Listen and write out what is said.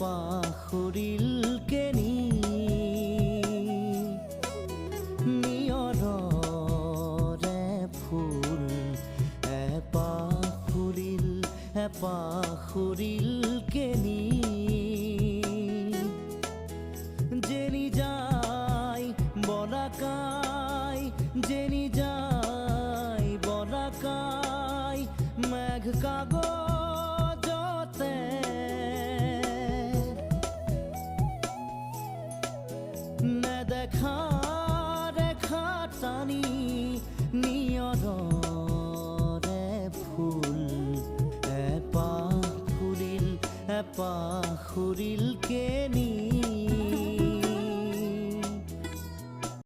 পাখৰিলকে নিয়ৰৰে ফুল এপাহ ফুৰিলকে যেনি যায় বলাকাই যেনি যায় বলাকাই মেঘ কাগজতে নেদেখা ৰেখা টানি নিয়ৰৰে ফুল এপাহ ফুৰিলকে